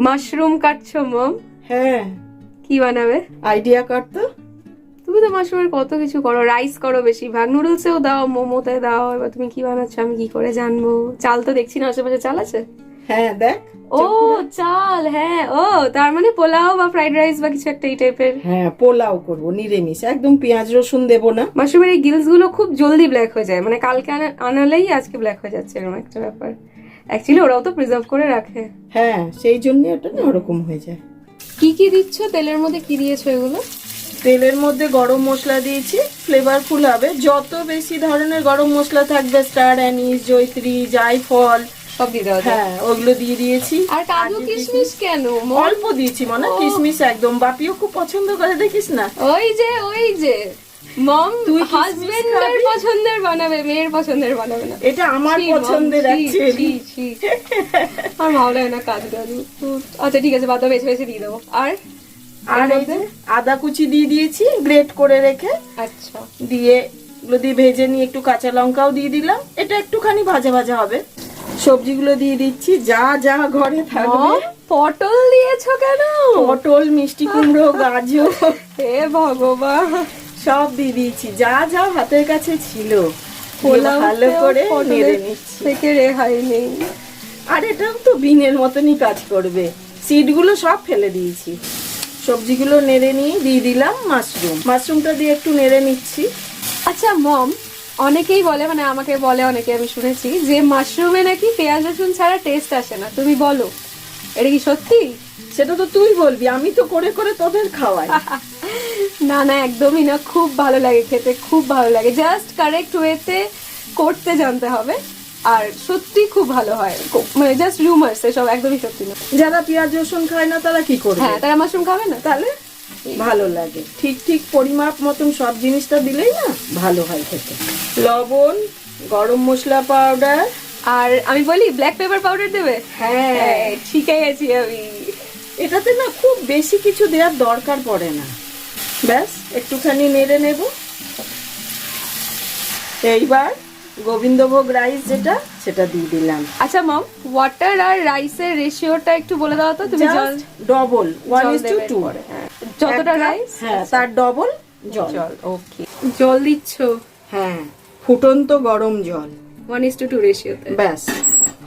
Mushroom কাটছো মম? হ্যাঁ, কি বানাবে? আইডিয়া কর তো। তুমি তো মাশরুমের কত কিছু করো, রাইস করো বেশিরভাগ, নুডলসেও দাও, মোমোতে দাও, এবার তুমি কি বানাচ্ছ আমি কি করে জানবো? চাল তো দেখছি না, আশেপাশে চাল আছে? হ্যাঁ দেখ। ও চাল, হ্যাঁ। ও তার মানে পোলাও বা ফ্রাইড রাইস বা কিছু একটা এই টাইপের। হ্যাঁ, পোলাও করব নিরামিষ, একদম পেঁয়াজ রসুন দেবো না। মাশরুমের এই গিলস গুলো খুব জলদি ব্ল্যাক হয়ে যায়, মানে কালকে আনালেই আজকে ব্ল্যাক হয়ে যাচ্ছে, এরকম একটা ব্যাপার। অ্যাকচুয়ালি ওরাও তো প্রিজার্ভ করে রাখে। হ্যাঁ, সেই জন্য ওটা না ওরকম হয়ে যায়। কি কি দিচ্ছ তেলের মধ্যে? কি দিয়েছো এগুলো? তেলের মধ্যে গরম মশলা দিয়েছি, ফ্লেভারফুল হবে। যত বেশি ধরনের গরম মশলা থাকবে, স্টার অ্যানিস, জয়ত্রী, জায়ফল, সব দিয়ে দেওয়া যায়? হ্যাঁ ওগুলো দিয়ে দিয়েছি। আর কাজু কিশমিশ কেন? অল্প দিয়েছি মনে, কিশমিশ একদম। বাপিও খুব পছন্দ করে, দেখিস না? ওই যে মম তুই হাজবেন্ডের পছন্দের বানাবে, মেয়ের পছন্দের বানাবে না। এটা আমার পছন্দের অ্যাকচুয়ালি। আর ভালো লাগে না কাজু টাজু। আচ্ছা ঠিক আছে, বাদ দাও, বেছে বেছে দিয়ে দেবো। আর এই যে আদা কুচি দিয়ে দিয়েছি গ্রেট করে রেখে। আচ্ছা, দিয়ে এগুলো দিয়ে ভেজে নিয়ে একটু কাঁচা লঙ্কাও দিয়ে দিলাম, এটা একটুখানি ভাজা ভাজা হবে। সবজিগুলো দিয়ে দিচ্ছি, যা যা ঘরে থাকবে। পটল দিয়েছো কেন? পটল, মিষ্টি কুমড়ো, গাজর, হে ভগবান, সব দিয়ে দিয়েছি, যা যা হাতের কাছে ছিল। পোলাও ভালো করে নেড়ে নিচ্ছি। থেকে রেহাই নেই। আর এটাও তো বিনের মতনই কাজ করবে। সিডগুলো সব ফেলে দিয়েছি। সবজিগুলো নেড়ে নিয়ে দিয়ে দিলাম মাশরুমটা দিয়ে একটু নেড়ে নিচ্ছি। আচ্ছা মম, অনেকেই বলে, মানে আমাকে বলে অনেকে, আমি শুনেছি যে মাশরুমে নাকি পেঁয়াজ রসুন ছাড়া টেস্ট আসে না। তুমি বলো, এটা কি সত্যি? সেটা তো তুই বলবি, আমি তো করে করে তোদের খাওয়াই। না না, একদমই না, খুব ভালো লাগে খেতে, খুব ভালো লাগে। জাস্ট কারেক্ট ওয়েতে করতে জানতে হবে, আর সত্যি খুব ভালো হয়। মানে জাস্ট রুমার্স, এসব একদমই সত্যি না। যারা পেঁয়াজ রসুন খায় না তারা কি করবে? হ্যাঁ, তারা মাশরুম খাবে না? তাহলে ভালো লাগে। ঠিক ঠিক পরিমাপ মতন সব জিনিসটা দিলেই না ভালো হয় খেতে। লবণ, গরম মশলা পাউডার, আর আমি বলি ব্ল্যাক পেপার পাউডার দেবে? হ্যাঁ শিখে গেছি আমি। এটাতে না খুব বেশি কিছু দেওয়ার দরকার পড়ে না, ব্যাস একটুখানি নেড়ে নেব। এইবার গোবিন্দভোগ রাইস যেটা, সেটা দিয়ে দিলাম। আচ্ছা মম, ওয়াটার আর রাইসের রেশিওটা একটু বলে দাও তো। তুমি জল ডবল, 1:2। যতটা রাইস, হ্যাঁ তার ডবল জল। ওকে, জল দিচ্ছ? হ্যাঁ, ফুটন্ত গরম জল 1:2 রেশিওতে। ব্যাস।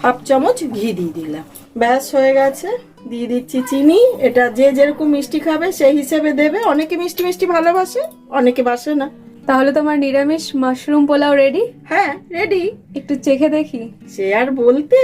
হাফ চামচ ঘি দিয়ে দিলাম, ব্যাস হয়ে গেছে। দিয়ে দিচ্ছি চিনি। এটা যে যেরকম মিষ্টি খাবে সেই হিসেবে দেবে। অনেকে মিষ্টি মিষ্টি ভালোবাসে, অনেকে বাসে না। তাহলে তোমার নিরামিষ মাশরুম পোলাও রেডি। হ্যাঁ রেডি। একটু চেখে দেখি। সে আর বলতে,